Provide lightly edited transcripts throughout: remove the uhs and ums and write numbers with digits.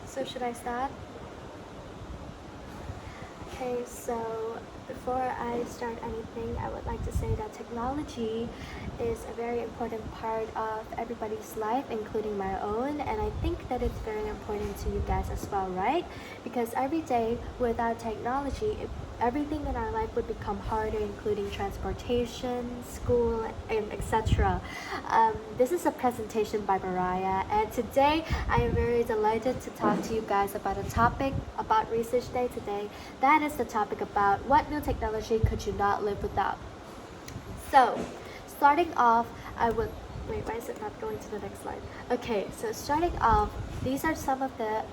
So should I start? Okay, so before I start anything, I would like to say that technology is a very important part of everybody's life, including my own, and I think that it's very important to you guys as well, right? Because every day without technology, everything in our life would become harder, including transportation, school, and etc. This is a presentation by Mariah, and today I am very delighted to talk to you guys about a topic about Research Day today. That is the topic about what new technology could you not live without. So, starting off, I would wait. Why is it not going to the next slide? Okay, so starting off, these are some of the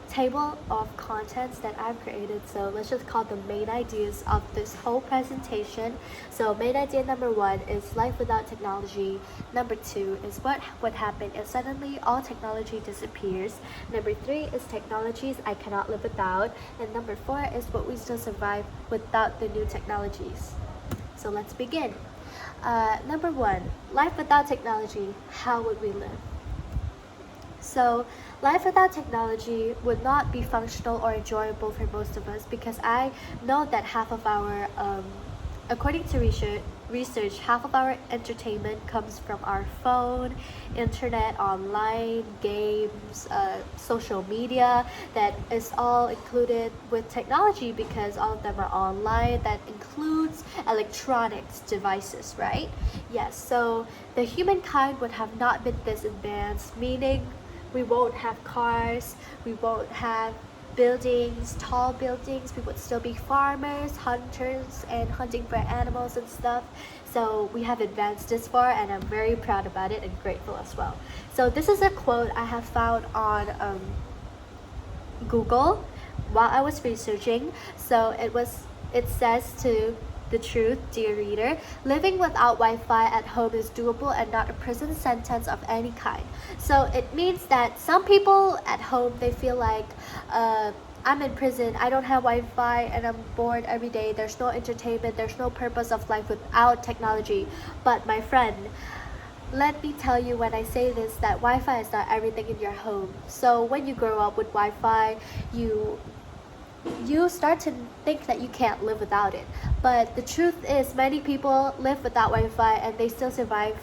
table of contents that I've created. So let's just call the main ideas of this whole presentation. So main idea number 1 is life without technology. Number 2 is what would happen if suddenly all technology disappears. Number 3 is technologies I cannot live without. And number 4 is what we still survive without the new technologies. So let's begin. Number 1, life without technology, how would we live? So life without technology would not be functional or enjoyable for most of us, because I know that half of our, according to research, half of our entertainment comes from our phone, internet, online, games, social media, that is all included with technology because all of them are online. That includes electronics devices, right? Yes, so the humankind would have not been this advanced, meaning we won't have cars, we won't have buildings, tall buildings, we would still be farmers, hunters, and hunting for animals and stuff. So we have advanced this far, and I'm very proud about it and grateful as well. So this is a quote I have found on Google while I was researching. So it says to the truth, dear reader, living without Wi-Fi at home is doable and not a prison sentence of any kind. So it means that some people at home, they feel like, I'm in prison, I don't have Wi-Fi, and I'm bored every day. There's no entertainment, there's no purpose of life without technology. But my friend, let me tell you when I say this that Wi-Fi is not everything in your home. So when you grow up with Wi-Fi, you start to think that you can't live without it. But the truth is, many people live without Wi-Fi and they still survive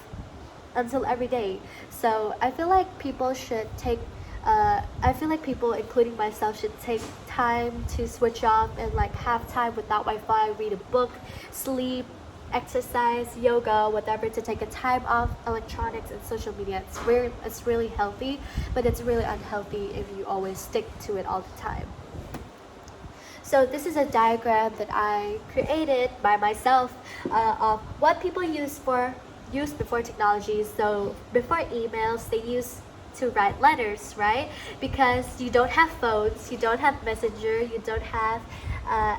until every day. So I feel like people should take people, including myself, should take time to switch off and like have time without Wi-Fi, read a book, sleep, exercise, yoga, whatever, to take a time off electronics and social media. It's really healthy, but it's really unhealthy if you always stick to it all the time. So this is a diagram that I created by myself of what people used before technology. So before emails, they used to write letters, right? Because you don't have phones, you don't have Messenger, you don't have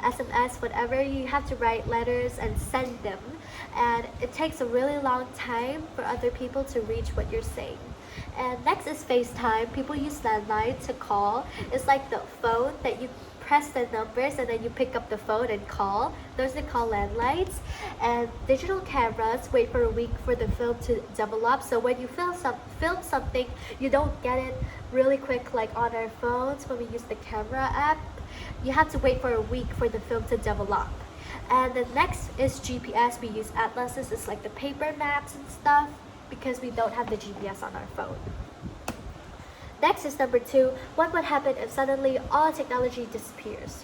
SMS, whatever. You have to write letters and send them. And it takes a really long time for other people to reach what you're saying. And next is FaceTime. People use landline to call. It's like the phone that you press the numbers and then you pick up the phone and call. Those are called landlines. And digital cameras wait for a week for the film to develop. So when you film something, you don't get it really quick like on our phones when we use the camera app. You have to wait for a week for the film to develop. And the next is GPS. We use atlases. It's like the paper maps and stuff, because we don't have the GPS on our phone. Next is number 2, what would happen if suddenly all technology disappears?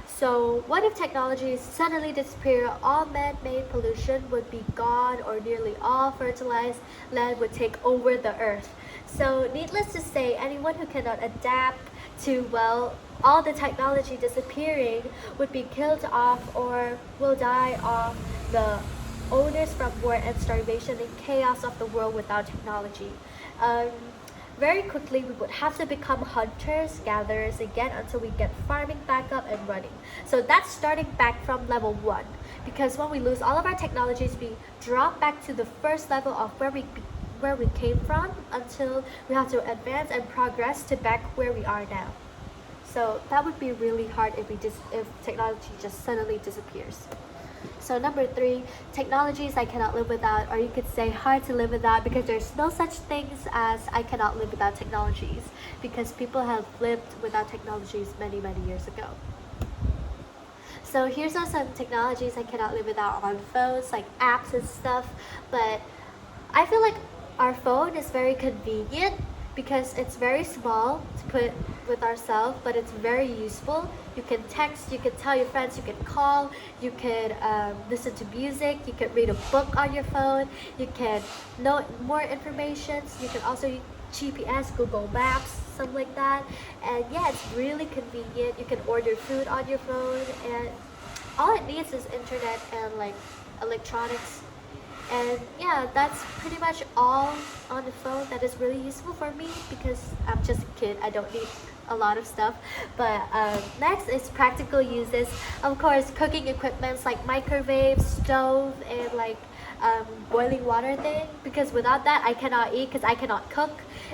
So what if technology suddenly disappear? All man-made pollution would be gone, or nearly all fertilized land would take over the earth. So needless to say, anyone who cannot adapt to, well, all the technology disappearing would be killed off or will die of the odors from war and starvation and chaos of the world without technology. Very quickly, we would have to become hunters, gatherers again until we get farming back up and running. So that's starting back from level 1. Because when we lose all of our technologies, we drop back to the first level of where we came from, until we have to advance and progress to back where we are now. So that would be really hard if technology just suddenly disappears. So number 3, technologies I cannot live without, or you could say hard to live without, because there's no such things as I cannot live without technologies, because people have lived without technologies many years ago. So here's some technologies I cannot live without on phones, like apps and stuff. But I feel like our phone is very convenient because it's very small to put with ourselves, but it's very useful. You can text, you can tell your friends, you can call, you can listen to music, you can read a book on your phone, you can know more information. You can also use GPS, Google Maps, something like that. And yeah, it's really convenient. You can order food on your phone, and all it needs is internet and like electronics. And yeah, that's pretty much all on the phone that is really useful for me, because I'm just a kid. I don't need a lot of stuff. But next is practical uses. Of course, cooking equipments like microwave, stove, and like boiling water thing, because without that I cannot eat, because I cannot cook.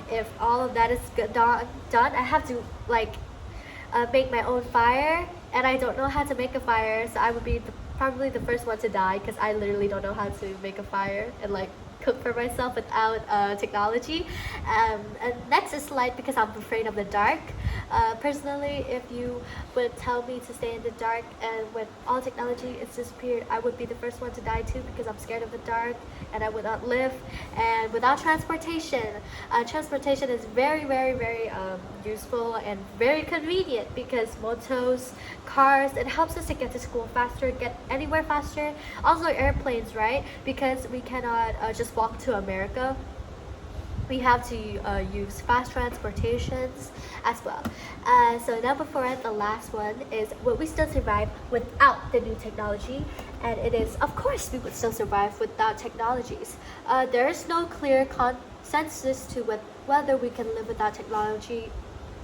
If all of that is done, I have to like make my own fire, and I don't know how to make a fire, so I would be probably the first one to die, because I literally don't know how to make a fire and like cook for myself without technology. And next is light, because I'm afraid of the dark. Personally, if you would tell me to stay in the dark and when all technology is disappeared, I would be the first one to die too, because I'm scared of the dark and I would not live. And without transportation, transportation is very useful and very convenient, because motos, cars, it helps us to get to school faster, get anywhere faster. Also airplanes, right? Because we cannot just walk to America. We have to use fast transportations as well. So number 4, the last one, is would we still survive without the new technology? And it is, of course, we would still survive without technologies. There is no clear consensus to whether we can live without technology.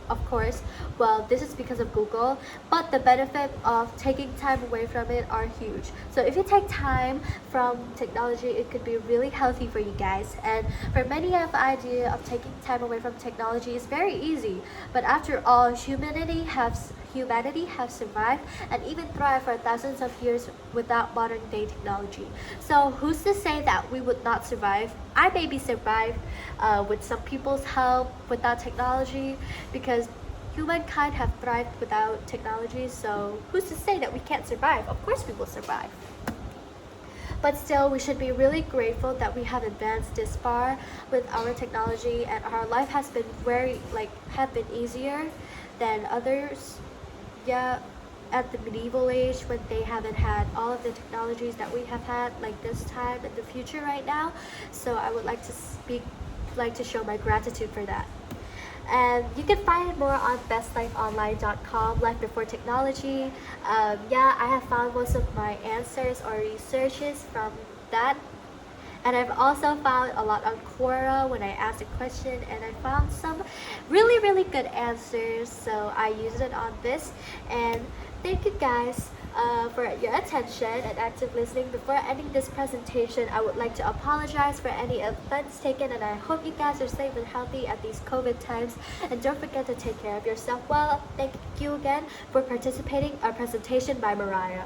Of course, well, this is because of Google, but the benefit of taking time away from it are huge. So if you take time from technology, it could be really healthy for you guys. And for many, the idea of taking time away from technology is very easy. But after all, humanity has survived and even thrived for thousands of years without modern day technology. So who's to say that we would not survive? I maybe survived with some people's help without technology, because humankind have thrived without technology. So who's to say that we can't survive? Of course we will survive. But still, we should be really grateful that we have advanced this far with our technology, and our life has been have been easier than others. Yeah, at the medieval age, when they haven't had all of the technologies that we have had like this time in the future right now. So I would like to show my gratitude for that. And you can find more on bestlifeonline.com, Life Before Technology. Yeah, I have found most of my answers or researches from that. And I've also found a lot on Quora when I asked a question, and I found some really good answers, so I used it on this. And thank you guys for your attention and active listening. Before ending this presentation, I would like to apologize for any offense taken, and I hope you guys are safe and healthy at these COVID times. And don't forget to take care of yourself well. Thank you again for participating in our presentation by Mariah.